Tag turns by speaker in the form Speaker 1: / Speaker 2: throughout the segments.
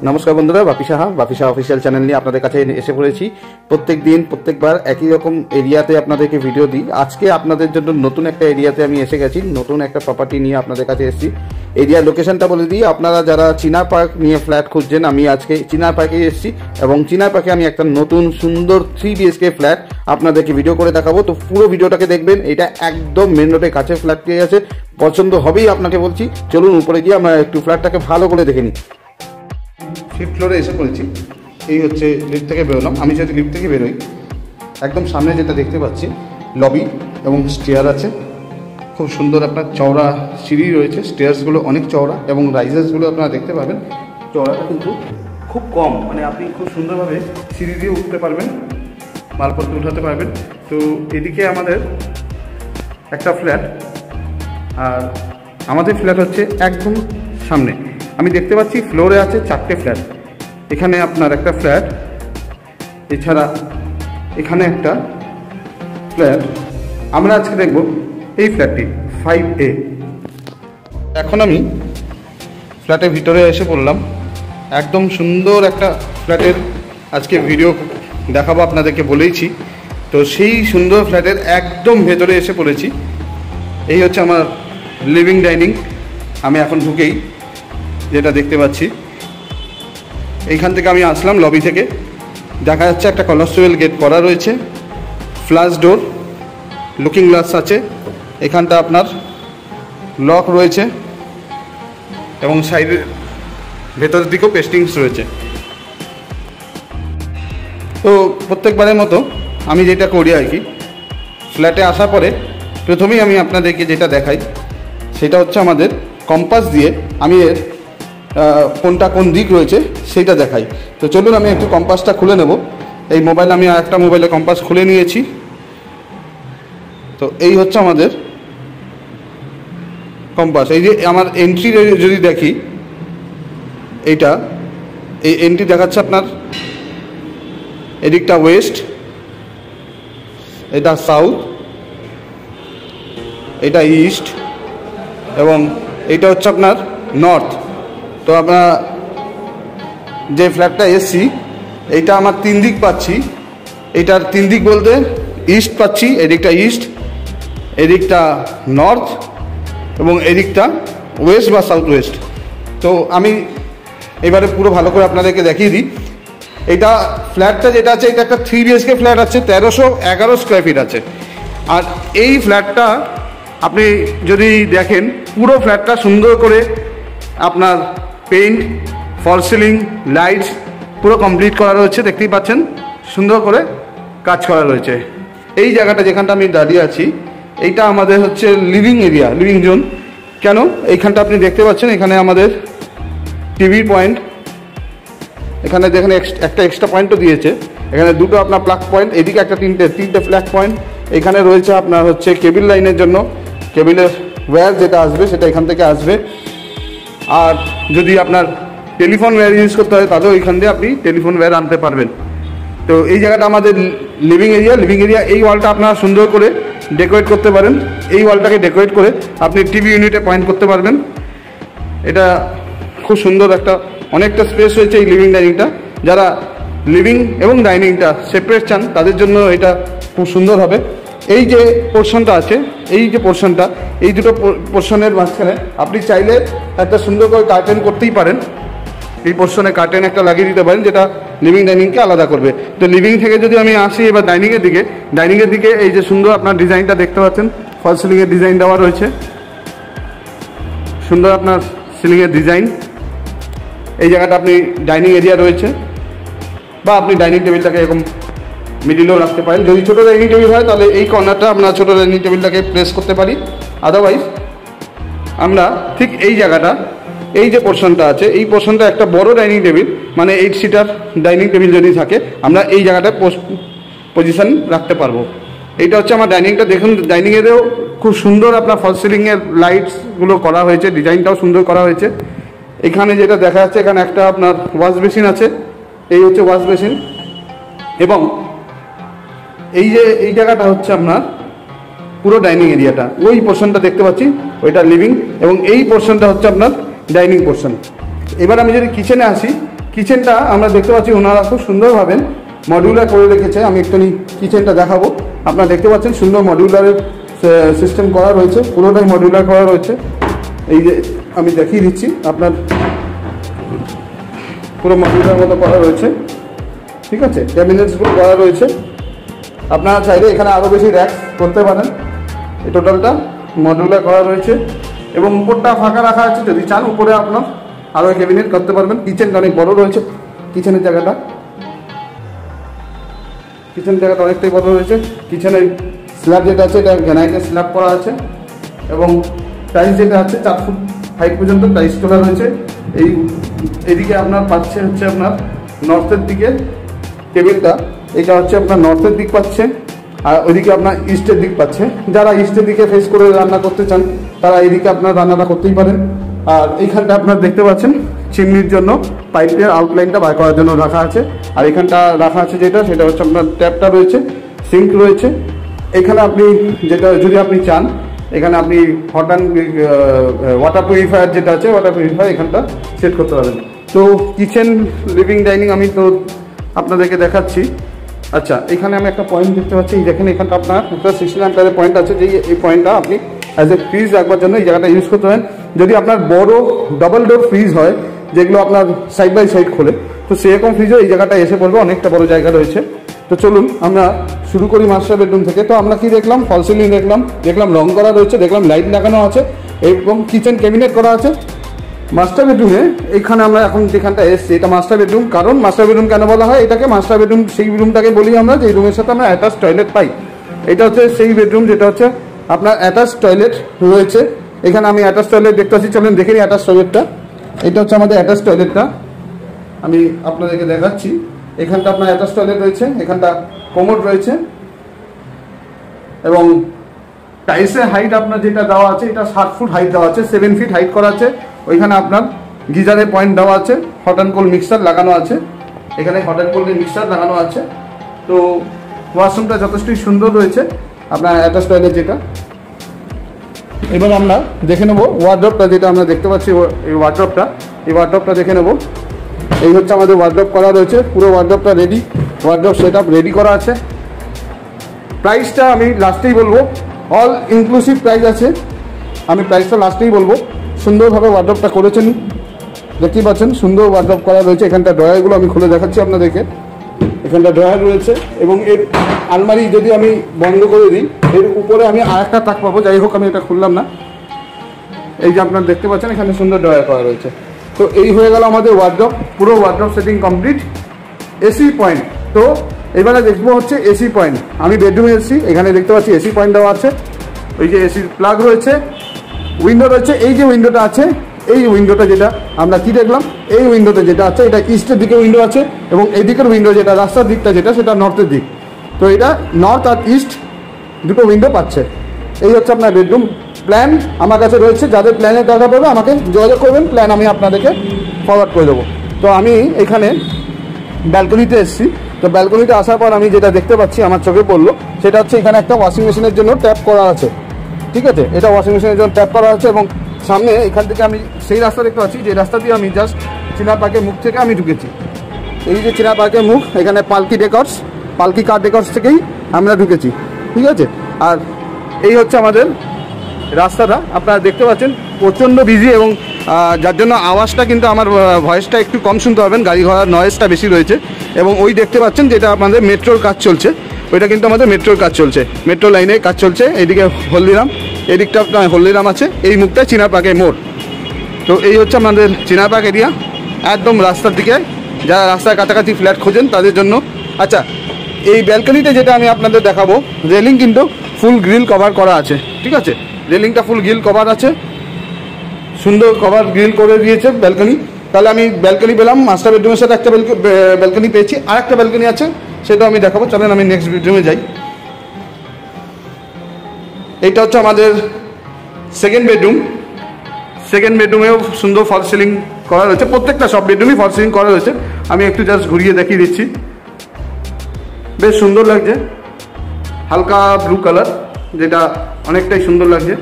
Speaker 1: নমস্কার বন্ধুরা, বাপি Saha official channel নিয়ে আপনাদের কাছে এসে পড়েছি। প্রত্যেকবার একই রকম এরিয়াতে আপনাদেরকে ভিডিও দিই। আজকে আপনাদের জন্য নতুন একটা এরিয়াতে আমি এসে গেছি, নতুন একটা প্রপার্টি নিয়ে আপনাদের কাছে এসেছি। এরিয়ার লোকেশনটা বলে দিই, আপনারা যারা চিনার পার্ক নিয়ে ফ্ল্যাট খুঁজছেন, আমি আজকে চিনার পার্কে এসেছি এবং চিনার পার্কে আমি একটা নতুন সুন্দর 3 BHK ফ্ল্যাট আপনাদেরকে ভিডিও করে দেখাবো। তো পুরো ভিডিওটাকে দেখবেন। এটা একদম মেন রোডের কাছে ফ্ল্যাট পেয়ে গেছে, পছন্দ হবেই আপনাকে বলছি। চলুন উপরে গিয়ে আমরা একটু ফ্ল্যাটটাকে ভালো করে দেখে নিই। 5th ফ্লোরে এসে পড়েছি। এই হচ্ছে লিফট থেকে বেরোলাম। আমি যদি লিফট থেকে বেরোই, একদম সামনে যেটা দেখতে পাচ্ছি লবি এবং স্টেয়ার আছে। খুব সুন্দর আপনার চওড়া সিঁড়ি রয়েছে, স্টেয়ার্সগুলো অনেক চওড়া এবং রাইজার্সগুলো আপনারা দেখতে পাবেন। চওড়াটা কিন্তু খুব কম, মানে আপনি খুব সুন্দরভাবে সিঁড়ি দিয়ে উঠতে পারবেন, মালপত্র উঠাতে পারবেন। তো এদিকে আমাদের একটা ফ্ল্যাট, আর আমাদের ফ্ল্যাট হচ্ছে একদম সামনে। আমি দেখতে পাচ্ছি ফ্লোরে আছে 4টে ফ্ল্যাট। এখানে আপনার একটা ফ্ল্যাট, এছাড়া এখানে একটা ফ্ল্যাট। আমরা আজকে দেখব এই ফ্ল্যাটটি 5A। এখন আমি ফ্ল্যাটের ভিতরে এসে পড়লাম। একদম সুন্দর একটা ফ্ল্যাটের আজকে ভিডিও দেখাবো আপনাদেরকে বলেইছি। তো সেই সুন্দর ফ্ল্যাটের একদম ভেতরে এসে পড়েছি। এই হচ্ছে আমার লিভিং ডাইনিং। আমি এখন ঢুকেই যেটা দেখতে পাচ্ছি, এইখান থেকে আমি আসলাম লবি থেকে, দেখা যাচ্ছে একটা কলাস্ট্রেল গেট করা রয়েছে, ফ্ল্যাশ ডোর, লুকিং গ্লাস আছে। এখানটা আপনার লক রয়েছে এবং সাইডের ভেতরের দিকেও পেস্টিংস রয়েছে। তো প্রত্যেকবারের মতো আমি যেটা করি আর কি, ফ্ল্যাটে আসার পরে প্রথমেই আমি আপনাদেরকে যেটা দেখাই সেটা হচ্ছে আমাদের কম্পাস দিয়ে আমি এর কোনটা কোন দিক রয়েছে সেটা দেখাই। তো চলুন আমি একটু কম্পাসটা খুলে নেব। এই মোবাইলে আমি আরেকটা মোবাইলে কম্পাস খুলে নিয়েছি। তো এই হচ্ছে আমাদের কম্পাস। এই যে আমার এন্ট্রি যদি দেখি, এই এন্ট্রি দেখাচ্ছে আপনার এদিকটা ওয়েস্ট, এটা সাউথ, এটা ইস্ট এবং এটা হচ্ছে আপনার নর্থ। তো আমরা যে ফ্ল্যাটটা এসছি, এইটা আমার 3 দিক পাচ্ছি। এইটার 3 দিক বলতে ইস্ট পাচ্ছি, এদিকটা ইস্ট, এদিকটা নর্থ এবং এদিকটা ওয়েস্ট বা সাউথ ওয়েস্ট। তো আমি এবারে পুরো ভালো করে আপনাদেরকে দেখিয়ে দিই। এটা ফ্ল্যাটটা যেটা আছে, এটা একটা 3 BHK ফ্ল্যাট আছে, 1311 স্কোয়ার ফিট আছে। আর এই ফ্ল্যাটটা আপনি যদি দেখেন, পুরো ফ্ল্যাটটা সুন্দর করে আপনার পেইন্ট, ফল সিলিং, লাইটস পুরো কমপ্লিট করা রয়েছে। দেখতেই পাচ্ছেন সুন্দর করে কাজ করা রয়েছে। এই জায়গাটা যেখানটা আমি দাঁড়িয়ে আছি, এইটা আমাদের হচ্ছে লিভিং এরিয়া, লিভিং জোন। কেন এইখানটা আপনি দেখতে পাচ্ছেন, এখানে আমাদের টিভি পয়েন্ট, এখানে দেখেন একটা এক্সট্রা পয়েন্টও দিয়েছে। এখানে দুটো আপনার প্লাগ পয়েন্ট, এদিকে একটা তিনটে প্লাগ পয়েন্ট। এখানে রয়েছে আপনার হচ্ছে কেবিল লাইনের জন্য, কেবিলের ওয়্যার যেটা আসবে সেটা এখান থেকে আসবে। আর যদি আপনার টেলিফোন ওয়্যার ইউজ করতে হয়, তাহলেও এখান দিয়ে আপনি টেলিফোন ওয়্যার আনতে পারবেন। তো এই জায়গাটা আমাদের লিভিং এরিয়া। এই ওয়ালটা আপনারা সুন্দর করে ডেকোরেট করতে পারেন। এই ওয়ালটাকে ডেকোরেট করে আপনি টিভি ইউনিটে পয়েন্ট করতে পারবেন। এটা খুব সুন্দর একটা অনেকটা স্পেস হয়েছে এই লিভিং ডাইনিংটা। যারা লিভিং এবং ডাইনিংটা সেপারেট চান, তাদের জন্য এটা খুব সুন্দর হবে। এই যে পোর্শনটা আছে, এই যে পোর্শনটা, এই দুটো পোর্শনের মাঝখানে আপনি চাইলে একটা সুন্দর করে কার্টেন করতেই পারেন। এই পোর্শনে কার্টেন একটা লাগিয়ে দিতে পারেন, যেটা লিভিং ডাইনিংকে আলাদা করবে। তো লিভিং থেকে যদি আমি আসি এবার ডাইনিংয়ের দিকে এই যে সুন্দর আপনার ডিজাইনটা দেখতে পাচ্ছেন, ফল সিলিংয়ের ডিজাইন দেওয়া রয়েছে, সুন্দর আপনার সিলিংয়ের ডিজাইন। এই জায়গাটা আপনি ডাইনিং এরিয়া রয়েছে, বা আপনি ডাইনিং টেবিলটাকে এরকম মিডিলেও রাখতে পারেন। যদি ছোটো ডাইনিং টেবিল হয়, তাহলে এই কর্নারটা আমরা ছোটো ডাইনিং টেবিলটাকে প্লেস করতে পারি। আদারওয়াইজ আমরা ঠিক এই জায়গাটা, এই যে পোর্শনটা আছে, এই পোর্শনটা একটা বড় ডাইনিং টেবিল, মানে 8 সিটার ডাইনিং টেবিল যদি থাকে, আমরা এই জায়গাটায় পজিশন রাখতে পারবো। এইটা হচ্ছে আমার ডাইনিংটা। দেখুন ডাইনিংয়েরও খুব সুন্দর আপনার ফল সিলিংয়ের লাইটসগুলো করা হয়েছে, ডিজাইনটাও সুন্দর করা হয়েছে। এখানে যেটা দেখা যাচ্ছে, এখানে একটা আপনার ওয়াশ বেসিন আছে। এই হচ্ছে ওয়াশ বেসিন। এবং এই যে এই জায়গাটা হচ্ছে আপনার পুরো ডাইনিং এরিয়াটা, ওই পোর্শনটা দেখতে পাচ্ছি, ওইটা লিভিং, এবং এই পোর্শনটা হচ্ছে আপনার ডাইনিং পোর্শন। এবার আমি যদি কিচেনে আসি, কিচেনটা আমরা দেখতে পাচ্ছি ওনারা খুব সুন্দরভাবে মডিউলার করে রেখেছে। আমি একটুখানি কিচেনটা দেখাবো। আপনারা দেখতে পাচ্ছেন সুন্দর মডিউলারের সিস্টেম করা রয়েছে, পুরোটাই মডিউলার করা রয়েছে। এই যে আমি দেখিয়ে দিচ্ছি, আপনার পুরো মডিউলার মতো করা রয়েছে, ঠিক আছে। ক্যাবিনেটসগুলো করা রয়েছে। আপনারা চাইলে এখানে আরও বেশি র্যাক করতে পারেন। এই টোটালটা মডিউলার করা রয়েছে এবং উপরটা ফাঁকা রাখা আছে, যদি চান উপরে আপনার আরও ক্যাবিনেট করতে পারবেন। কিচেনটা অনেক বড় রয়েছে, কিচেনের জায়গাটা অনেকটাই বড় রয়েছে। কিচেনের স্ল্যাব যেটা আছে এটা গ্রানাইটের স্ল্যাব করা আছে এবং টাইলস যেটা আছে 4 ফুট হাইট পর্যন্ত টাইলস তোলা রয়েছে। এইদিকে আপনার পাচ্ছে হচ্ছে আপনার নর্থের দিকে টেবিলটা, এটা হচ্ছে আপনার নর্থের দিক পাচ্ছে, আর ওইদিকে আপনার ইস্টের দিক পাচ্ছে। যারা ইস্টের দিকে ফেস করে রান্না করতে চান তারা এইদিকে আপনার রান্নাটা করতেই পারেন। আর এইখানটা আপনার দেখতে পাচ্ছেন চিমনির জন্য পাইপের আউটলাইনটা বার করার জন্য রাখা আছে। আর এখানটা রাখা আছে সেটা হচ্ছে আপনার ট্যাপটা রয়েছে, সিঙ্ক রয়েছে। এখানে আপনি যেটা যদি আপনি চান এখানে আপনি হট অ্যান্ড ওয়াটার পিউরিফায়ার যেটা আছে ওয়াটার পিউরিফায়ার এখানটা সেট করতে পারবেন। তো কিচেন লিভিং ডাইনিং আমি তো আপনাদেরকে দেখাচ্ছি। আচ্ছা, এখানে আমি একটা পয়েন্ট দেখতে পাচ্ছি, দেখেন এখানটা আপনার একটা 16 অ্যাম্পিয়ারের পয়েন্ট আছে, যে এই পয়েন্টটা আপনি অ্যাজ এ ফ্রিজ রাখবার জন্য এই জায়গাটা ইউজ করতে পারেন। যদি আপনার বড় ডাবল ডোর ফ্রিজ হয় যেগুলো আপনার সাইড বাই সাইড খোলে, তো সেরকম ফ্রিজও এই জায়গাটা এসে পড়বে, অনেকটা বড় জায়গা রয়েছে। তো চলুন আমরা শুরু করি মাস্টার বেডরুম থেকে। তো আমরা কি দেখলাম, ফল সিলিং দেখলাম রং করা রয়েছে, দেখলাম লাইট লাগানো আছে এবং কিচেন ক্যাবিনেট করা আছে। মাস্টার বেডরুমে এখানে আমরা এখন যেখানটা এসছি এটা মাস্টার বেডরুম। কারণ মাস্টার বেডরুম কেন বলা হয় এটাকে মাস্টার বেডরুম, সেই রুমটাকে বলি আমরা যে রুমের সাথে আমরা অ্যাটাচ টয়লেট পাই। এটা হচ্ছে সেই বেডরুম যেটা হচ্ছে আপনার অ্যাটাচ টয়লেট রয়েছে। এখানে আমি অ্যাটাচ টয়লেট দেখতে পাচ্ছি, চলেন দেখে নিই অ্যাটাচ টয়লেটটা। এটা হচ্ছে আমাদের অ্যাটাচ টয়লেটটা, আমি আপনাদেরকে দেখাচ্ছি। এখানটা আপনার অ্যাটাচ টয়লেট রয়েছে, এখানটা কোমোড রয়েছে এবং টাইলসের হাইট আপনার যেটা দেওয়া আছে এটা 7 ফুট হাইট দেওয়া আছে, 7 ফিট হাইট করা আছে। ওইখানে আপনার গিজারের পয়েন্ট দেওয়া আছে, হট অ্যান্ড কোল্ড মিক্সার লাগানো আছে, এখানে হট অ্যান্ড কোল্ড মিক্সার লাগানো আছে। তো ওয়াশরুমটা যথেষ্টই সুন্দর রয়েছে আপনার অ্যাটাচ টয়লেট যেটা। এবার আমরা দেখে নেবো ওয়ার্ড্রপটা, যেটা আমরা দেখতে পাচ্ছি এই ওয়ার্ড্রপটা দেখে নেবো। এই হচ্ছে আমাদের ওয়ার্ড্রপ করা রয়েছে, পুরো ওয়ার্ড্রপটা ready, wardrobe set up ready করা আছে। প্রাইসটা আমি লাস্টেই বলবো, অল ইনক্লুসিভ প্রাইস আছে, আমি প্রাইসটা লাস্টেই বলবো। সুন্দরভাবে ওয়ার্ড্রপটা করেছেন, দেখতেই পাচ্ছেন সুন্দর ওয়ার্ড্রপ করা রয়েছে। এখানটা ড্রয়ারগুলো আমি খুলে দেখাচ্ছি আপনাদেরকে, এখানটা ড্রয়ার রয়েছে এবং এর আলমারি যদি আমি বন্ধ করে দিই এর উপরে আমি আরেকটা তাক পাবো, যাই হোক আমি এটা খুললাম না। এই যে আপনারা দেখতে পাচ্ছেন এখানে সুন্দর ড্রয়ার করা রয়েছে। তো এই হয়ে গেল আমাদের ওয়ার্ড্রপ, পুরো wardrobe setting complete. AC point, তো এবারে দেখবো হচ্ছে এসি পয়েন্ট। আমি বেডরুমে এসেছি, এখানে দেখতে পাচ্ছি এসি পয়েন্ট দেওয়া আছে, ওই যে এসির প্লাগ রয়েছে, উইন্ডো রয়েছে। এই যে উইন্ডোটা আছে, এই উইন্ডোটা যেটা আমরা কি দেখলাম, এই উইন্ডোতে যেটা আছে এটা ইস্টের দিকে উইন্ডো আছে এবং এই দিকের উইন্ডো যেটা রাস্তার দিকটা যেটা সেটা নর্থের দিক। তো এটা নর্থ আর ইস্ট দুটো উইন্ডো পাচ্ছে। এই হচ্ছে আপনার বেডরুম। প্ল্যান আমার কাছে রয়েছে, যাদের প্ল্যানের দরকার পড়বে আমাকে যোগাযোগ করবেন, প্ল্যান আমি আপনাদেরকে ফরওয়ার্ড করে দেবো। তো আমি এখানে ব্যালকনিতে এসেছি, তো ব্যালকনিতে আসার পর আমি যেটা দেখতে পাচ্ছি আমার চোখে পড়লো সেটা হচ্ছে এখানে একটা ওয়াশিং মেশিনের জন্য ট্যাপ করা আছে, ঠিক আছে। এটা ওয়াশিং মেশিনের জন্য ট্যাপ করা আছে এবং সামনে এখান থেকে আমি সেই রাস্তা দেখতে পাচ্ছি, যে রাস্তা দিয়ে আমি জাস্ট চিনা পার্কের মুখ থেকে আমি ঢুকেছি। এই যে চিনা পার্কের মুখ, এখানে পালকি কার ডেকর্স থেকেই আমরা ঢুকেছি, ঠিক আছে। আর এই হচ্ছে আমাদের রাস্তাটা, আপনারা দেখতে পাচ্ছেন প্রচণ্ড বিজি এবং যার জন্য আওয়াজটা কিন্তু আমার ভয়েসটা একটু কম শুনতে পারবেন, গাড়ি ঘোড়ার নয়েজটা বেশি রয়েছে। এবং ওই দেখতে পাচ্ছেন যেটা আমাদের মেট্রোর কাজ চলছে, ওইটা কিন্তু আমাদের মেট্রোর কাজ চলছে, মেট্রো লাইনে কাজ চলছে। এইদিকে হলদিরাম, এদিকটা হলদিরাম আছে, এই মুখটা চিনা পার্কের মোড়। তো এই হচ্ছে আমাদের চিনা পার্ক এরিয়া, একদম রাস্তার দিকে, যারা রাস্তার কাছাকাছি ফ্ল্যাট খোঁজেন তাদের জন্য। আচ্ছা, এই ব্যালকনিতে যেটা আমি আপনাদের দেখাবো, রেলিং কিন্তু ফুল গ্রিল কভার করা আছে, ঠিক আছে। রেলিংটা ফুল গ্রিল কভার আছে, সুন্দর কভার গ্রিল করে দিয়েছে ব্যালকনি। তাহলে আমি ব্যালকনি পেলাম, মাস্টার বেডরুমের সাথে একটা ব্যালকনি পেয়েছি, আর একটা ব্যালকনি আছে সেটা আমি দেখাবো। চলেন আমি নেক্সট বেডরুমে যাই। এইটা হচ্ছে আমাদের সেকেন্ড বেডরুম। সেকেন্ড বেডরুমেও সুন্দর ফল সিলিং করা রয়েছে, প্রত্যেকটা সব বেডরুমই ফল সিলিং করা রয়েছে। আমি একটু জাস্ট ঘুরিয়ে দেখিয়ে দিচ্ছি, বেশ সুন্দর লাগছে, হালকা ব্লু কালার, যেটা অনেকটাই সুন্দর লাগছে।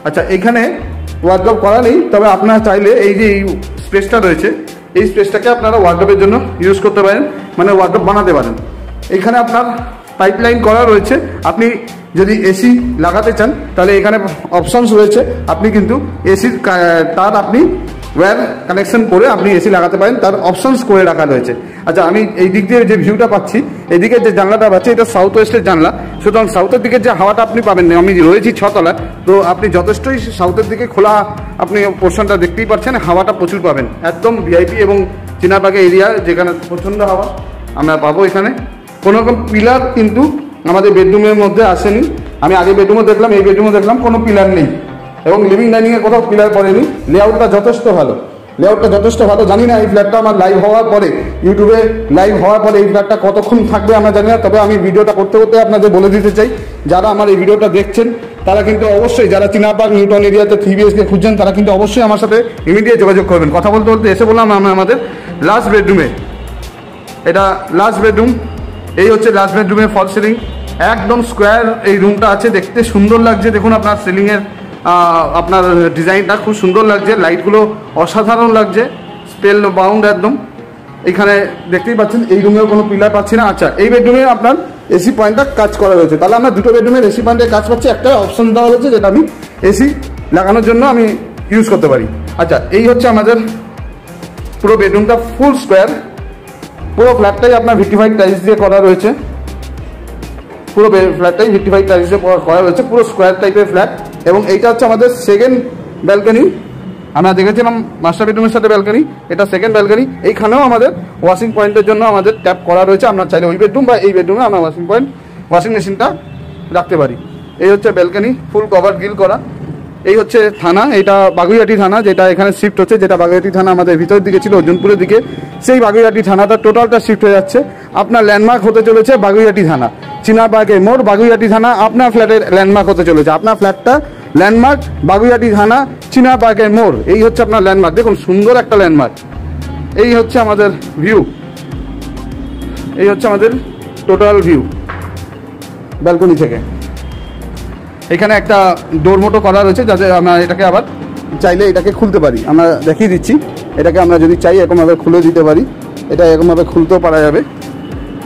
Speaker 1: আচ্ছা, এখানে ওয়ার্ড্রপ করা নেই, তবে আপনারা চাইলে এই যে এই স্পেসটা রয়েছে, এই স্পেসটাকে আপনারা ওয়ার্ডরোবের জন্য ইউজ করতে পারেন, মানে ওয়ার্ডরোব বানাতে পারেন। এখানে আপনার পাইপলাইন করা রয়েছে, আপনি যদি এসি লাগাতে চান তাহলে এখানে অপশনস রয়েছে, আপনি কিন্তু এসির তার আপনি ওয়্যার কানেকশন করে আপনি এসি লাগাতে পারেন, তার অপশনস করে রাখা রয়েছে। আচ্ছা, আমি এই দিক দিয়ে যে ভিউটা পাচ্ছি, এইদিকে যে জানলাটা পাচ্ছি এটা সাউথ ওয়েস্টের জানলা, সুতরাং সাউথের দিকে যে হাওয়াটা আপনি পাবেন না, আমি রয়েছি 6 তলায়, তো আপনি যথেষ্টই সাউথের দিকে খোলা আপনি পোর্শনটা দেখতেই পাচ্ছেন, হাওয়াটা প্রচুর পাবেন, একদম ভিআইপি এবং চিনাবাগে এরিয়া যেখানে প্রচণ্ড হাওয়া আমরা পাবো। এখানে কোনো রকম পিলার কিন্তু আমাদের বেডরুমের মধ্যে আসেনি, আমি আগে বেডরুমে দেখলাম, এই বেডরুমে দেখলাম কোনো পিলার নেই, এবং লিভিং ডাইনিংয়ে কোথাও পিলার পড়েনি। লেআউটটা যথেষ্ট ভালো, জানি না এই ফ্ল্যাটটা আমার লাইভ হওয়ার পরে, ইউটিউবে লাইভ হওয়ার পরে এই ফ্ল্যাটটা কতক্ষণ থাকবে আমরা জানি না, তবে আমি ভিডিওটা করতে করতে আপনাদের বলে দিতে চাই, যারা আমার এই ভিডিওটা দেখছেন তারা কিন্তু অবশ্যই, যারা চিনাবাগ নিউটন এরিয়াতে 3 BHK খুঁজছেন তারা কিন্তু অবশ্যই আমার সাথে ইমিডিয়েট যোগাযোগ করবেন। কথা বলতে বলতে এসে বললাম আমরা আমাদের লাস্ট বেডরুমে, এটা লাস্ট বেডরুম, এই হচ্ছে লাস্ট বেডরুমের ফল সিলিং, একদম স্কোয়ার এই রুমটা আছে, দেখতে সুন্দর লাগছে। দেখুন আপনার সিলিংয়ের আপনার ডিজাইনটা খুব সুন্দর লাগছে, লাইটগুলো অসাধারণ লাগছে, স্পেল বাউন্ড একদম। এখানে দেখতেই পাচ্ছেন এই রুমেও কোনো পিলার পাচ্ছি না। আচ্ছা, এই বেডরুমে আপনার এসি পয়েন্টটা কাজ করা রয়েছে, তাহলে আমরা দুটো বেডরুমের এসি পয়েন্টে কাজ পাচ্ছি, একটা অপশন দেওয়া রয়েছে যেটা আমি এসি লাগানোর জন্য আমি ইউজ করতে পারি। আচ্ছা, এই হচ্ছে আমাদের পুরো বেডরুমটা, ফুল স্কোয়ার, পুরো ফ্ল্যাটটাই আপনার ভিটিফাইড টাইলস দিয়ে করা রয়েছে, পুরো ফ্ল্যাটটাই ভিটিফাইড টাইলস দিয়ে করা রয়েছে, পুরো স্কোয়ার টাইপের ফ্ল্যাট। এবং এইটা হচ্ছে আমাদের সেকেন্ড ব্যালকনি, আমরা দেখেছিলাম মাস্টার বেডরুমের সাথে ব্যালকনি, এটা সেকেন্ড ব্যালকনি। এইখানেও আমাদের ওয়াশিং পয়েন্টের জন্য আমাদের ট্যাপ করা রয়েছে, আমরা চাইলে ওই বেডরুম বা এই বেডরুমে আমরা ওয়াশিং মেশিনটা রাখতে পারি। এই হচ্ছে ব্যালকনি, ফুল কভার গ্রিল করা। এই হচ্ছে থানা, এটা বাগুইহাটি থানা, যেটা এখানে শিফট হচ্ছে, যেটা বাগুইহাটি থানা আমাদের ভিতরের দিকে ছিল অর্জুনপুরের দিকে, সেই বাগুইহাটি থানাটা টোটালটা শিফট হয়ে যাচ্ছে। আপনার ল্যান্ডমার্ক হতে চলেছে বাগুইহাটি থানা, চিনাবাগে মোড়, বাগুইহাটি থানা আপনার ফ্ল্যাটের ল্যান্ডমার্ক হতে চলেছে। আপনার ফ্ল্যাটটা ল্যান্ডমার্ক বাগুইহাটি থানা, চিনাবাগের মোড়, এই হচ্ছে আপনার ল্যান্ডমার্ক। দেখুন সুন্দর একটা ল্যান্ডমার্ক। এই হচ্ছে আমাদের ভিউ, এই হচ্ছে আমাদের টোটাল ভিউ ব্যালকনি থেকে। এখানে একটা ডোর মতো করা রয়েছে, যাতে আমরা এটাকে আবার চাইলে এটাকে খুলতে পারি, আমরা দেখিয়ে দিচ্ছি। এটাকে আমরা যদি চাই এরকমভাবে খুলে দিতে পারি, এটা এরকমভাবে খুলতেও পারা যাবে,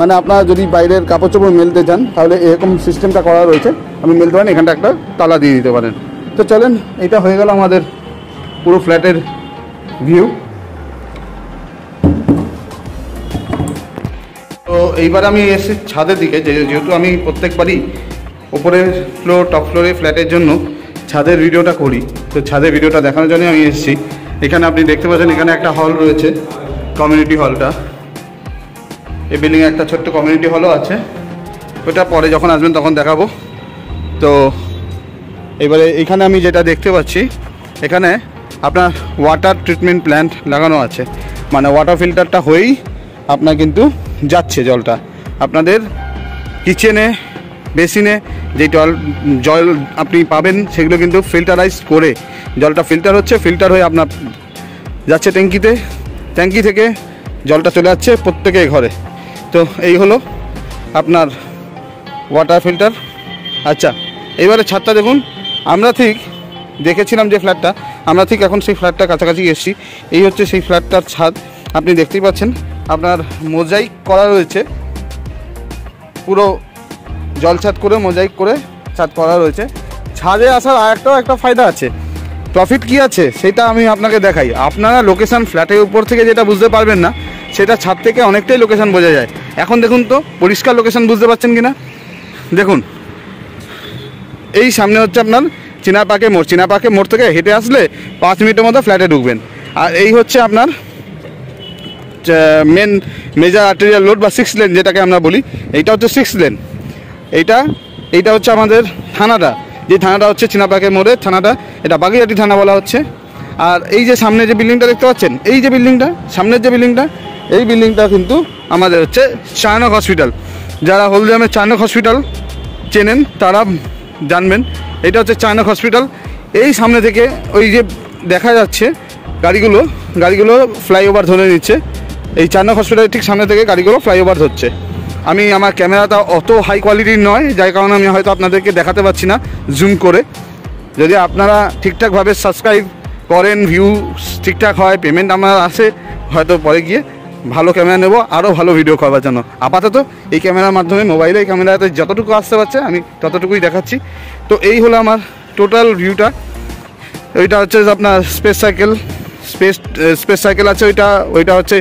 Speaker 1: মানে আপনারা যদি বাইরের কাপড় চোপড় মেলতে চান তাহলে এরকম সিস্টেমটা করা রয়েছে, আপনি মেলতে পারেন, এখানটা একটা তালা দিয়ে দিতে পারেন। তো চলেন, এটা হয়ে গেল আমাদের পুরো ফ্ল্যাটের ভিউ। তো এইবার আমি এসেছি ছাদের দিকে, যেহেতু আমি প্রত্যেকবারই উপরের ফ্লোর টপ ফ্লোরে ফ্ল্যাটের জন্য ছাদের ভিডিওটা করি, তো ছাদের ভিডিওটা দেখানোর জন্য আমি এসেছি। এখানে আপনি দেখতে পাচ্ছেন এখানে একটা হল রয়েছে, কমিউনিটি হলটা, এই বিল্ডিংয়ে একটা ছোট্ট কমিউনিটি হলও আছে, ওটা পরে যখন আসবেন তখন দেখাবো। তো এবারে এখানে আমি যেটা দেখতে পাচ্ছি, এখানে আপনার ওয়াটার ট্রিটমেন্ট প্ল্যান্ট লাগানো আছে, মানে ওয়াটার ফিল্টারটা হয়েই আপনার কিন্তু যাচ্ছে জলটা আপনাদের কিচেনে, বেসিনে যে জল আপনি পাবেন সেগুলো কিন্তু ফিল্টারাইজ করে জলটা ফিল্টার হচ্ছে, ফিল্টার হয়ে আপনার যাচ্ছে ট্যাঙ্কিতে, ট্যাঙ্কি থেকে জলটা চলে যাচ্ছে প্রত্যেকের ঘরে। তো এই হলো আপনার ওয়াটার ফিল্টার। আচ্ছা, এবারে ছাদটা দেখুন, আমরা ঠিক দেখেছিলাম যে ফ্ল্যাটটা, আমরা ঠিক এখন সেই ফ্ল্যাটটার কাছাকাছি এসেছি। এই হচ্ছে সেই ফ্ল্যাটটার ছাদ, আপনি দেখতেই পাচ্ছেন আপনার মোজাইক করা রয়েছে, পুরো জলছাদ করে মোজাইক করে ছাদ করা রয়েছে। ছাদে আসার আরেকটাও একটা ফায়দা আছে, প্রফিট কি আছে সেটা আমি আপনাকে দেখাই। আপনারা লোকেশান ফ্ল্যাটের উপর থেকে যেটা বুঝতে পারবেন না, সেটা ছাদ থেকে অনেকটাই লোকেশান বোঝা যায়। এখন দেখুন তো পরিষ্কার লোকেশান বুঝতে পারছেন কিনা, দেখুন এই সামনে হচ্ছে আপনার চিনাপাকে মোড়, চিনাপাকে মোড় থেকে হেঁটে আসলে 5 মিনিটের মধ্যে ফ্ল্যাটে ঢুকবেন। আর এই হচ্ছে আপনার মেন মেজর আর্টেরিয়াল রোড বা 6 লেন যেটাকে আমরা বলি, এইটা হচ্ছে 6 লেন। এইটা হচ্ছে আমাদের থানাটা, যে থানাটা হচ্ছে চিনাপাকের মোড়ের থানাটা, এটা বাগুইহাটি থানা বলা হচ্ছে। আর এই যে সামনে যে বিল্ডিংটা দেখতে পাচ্ছেন, এই যে বিল্ডিংটা, সামনের যে বিল্ডিংটা, এই বিল্ডিংটা কিন্তু আমাদের হচ্ছে চায়নক হসপিটাল। যারা হলদিরামের চায়নক হসপিটাল চেনেন তারা জানবেন, এটা হচ্ছে চায়নক হসপিটাল। এই সামনে থেকে ওই যে দেখা যাচ্ছে গাড়িগুলো ফ্লাইওভার ধরে নিচ্ছে, এই চায়নক হসপিটালের ঠিক সামনে থেকে গাড়িগুলো ফ্লাইওভার ধরছে। আমি আমার ক্যামেরাটা অত হাই কোয়ালিটির নয়, যার কারণে আমি হয়তো আপনাদেরকে দেখাতে পারছি না জুম করে। যদি আপনারা ঠিকঠাকভাবে সাবস্ক্রাইব করেন, ভিউ ঠিকঠাক হয়, পেমেন্ট আমার আসে, হয়তো পরে গিয়ে ভালো ক্যামেরা নেব, আরও ভালো ভিডিও করার জন্য। আপাতত এই ক্যামেরার মাধ্যমে, মোবাইলে এই ক্যামেরাতে যতটুকু আসতে পারছে আমি ততটুকুই দেখাচ্ছি। তো এই হলো আমার টোটাল ভিউটা। ওইটা হচ্ছে আপনার স্পেস সাইকেল আছে, ওইটা হচ্ছে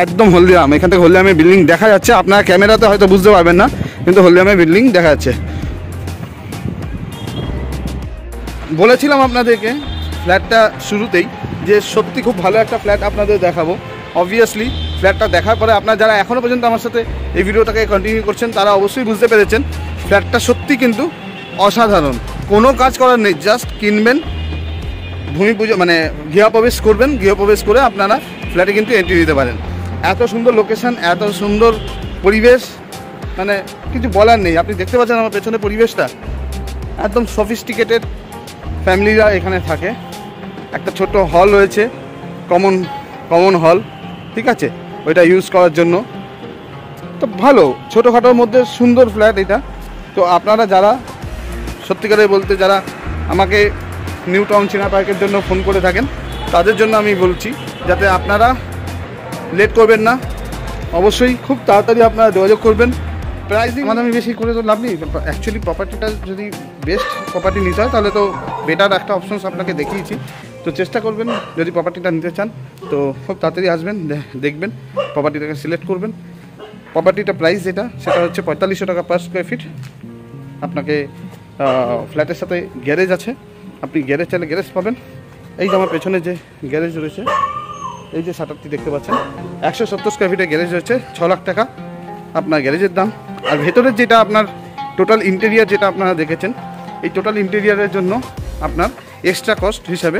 Speaker 1: একদম হলদিরাম। এখান থেকে হলদিরামের বিল্ডিং দেখা যাচ্ছে, আপনার ক্যামেরাতে হয়তো বুঝতে পারবেন না, কিন্তু হলদিরামের বিল্ডিং দেখা যাচ্ছে। বলেছিলাম আপনাদেরকে ফ্ল্যাটটা শুরুতেই যে সত্যি খুব ভালো একটা ফ্ল্যাট আপনাদের দেখাবো। অবভিয়াসলি ফ্ল্যাটটা দেখার পরে আপনারা যারা এখনও পর্যন্ত আমার সাথে এই ভিডিওটাকে কন্টিনিউ করছেন তারা অবশ্যই বুঝতে পেরেছেন ফ্ল্যাটটা সত্যি কিন্তু অসাধারণ। কোনো কাজ করার নেই, জাস্ট কিনবেন, ভূমি পুজো মানে গৃহপ্রবেশ করবেন, গৃহপ্রবেশ করে আপনারা ফ্ল্যাটে কিন্তু এন্ট্রি দিতে পারেন। এত সুন্দর লোকেশন, এত সুন্দর পরিবেশ, মানে কিছু বলার নেই। আপনি দেখতে পাচ্ছেন আমার পেছনে পরিবেশটা, একদম সফিস্টিকেটেড ফ্যামিলিরা এখানে থাকে। একটা ছোট হল রয়েছে, কমন হল, ঠিক আছে, ওইটা ইউজ করার জন্য। তো ভালো ছোটোখাটোর মধ্যে সুন্দর ফ্ল্যাট এটা। তো আপনারা যারা সত্যিকারে বলতে যারা আমাকে নিউ টাউন চিনা পার্কের জন্য ফোন করে থাকেন, তাদের জন্য আমি বলছি যাতে আপনারা লেট করবেন না, অবশ্যই খুব তাড়াতাড়ি আপনারা যোগাযোগ করবেন। প্রাইসিং আমি বেশি করে তো লাভ নেই। অ্যাকচুয়ালি প্রপার্টিটা যদি বেস্ট প্রপার্টি নিতে হয় তাহলে তো বেটার একটা অপশনস আপনাকে দেখিয়েছি। তো চেষ্টা করবেন যদি প্রপার্টিটা নিতে চান তো খুব তাড়াতাড়ি আসবেন, দেখবেন, প্রপার্টিটাকে সিলেক্ট করবেন। প্রপার্টিটা প্রাইস সেটা হচ্ছে 4500 টাকা পার স্কোয়ার ফিট। আপনাকে ফ্ল্যাটের সাথে গ্যারেজ আছে, আপনি গ্যারেজ চাইলে গ্যারেজ পাবেন। এই যে আমার পেছনে যে গ্যারেজ রয়েছে, এই যে শাটারটি দেখতে পাচ্ছেন, 170 স্কোয়ার ফিটের গ্যারেজ রয়েছে, 6 লাখ টাকা আপনার গ্যারেজের দাম। আর ভেতরের যেটা আপনার টোটাল ইন্টেরিয়ার যেটা আপনারা দেখেছেন, এই টোটাল ইন্টেরিয়ারের জন্য আপনার এক্সট্রা কস্ট হিসাবে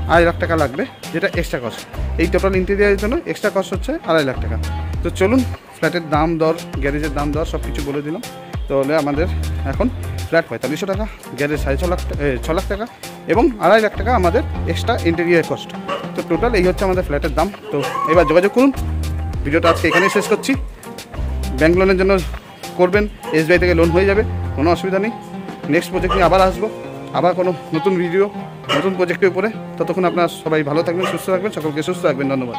Speaker 1: 2.5 লাখ টাকা লাগবে, যেটা এক্সট্রা কস্ট। এই টোটাল ইন্টেরিয়ারের জন্য এক্সট্রা কস্ট হচ্ছে 2.5 লাখ টাকা। তো চলুন ফ্ল্যাটের দাম দর, গ্যারেজের দাম দর সব কিছু বলে দিলাম। তাহলে আমাদের এখন ফ্ল্যাট 4500 টাকা, গ্যারেজ 6 লাখ টাকা এবং 2.5 লাখ টাকা আমাদের এক্সট্রা ইন্টেরিয়ার কস্ট। তো টোটাল এই হচ্ছে আমাদের ফ্ল্যাটের দাম। তো এবার যোগাযোগ করুন। ভিডিওটা আজকে এখানেই শেষ করছি। ব্যাংক লোনের জন্য করবেন, SBI থেকে লোন হয়ে যাবে, কোনো অসুবিধা নেই। নেক্সট প্রজেক্ট নিয়ে আবার আসবো, আবার কোনো নতুন ভিডিও, নতুন প্রজেক্টের উপরে। ততক্ষণ আপনারা সবাই ভালো থাকবেন, সুস্থ থাকবেন, সকলকে সুস্থ রাখবেন। ধন্যবাদ।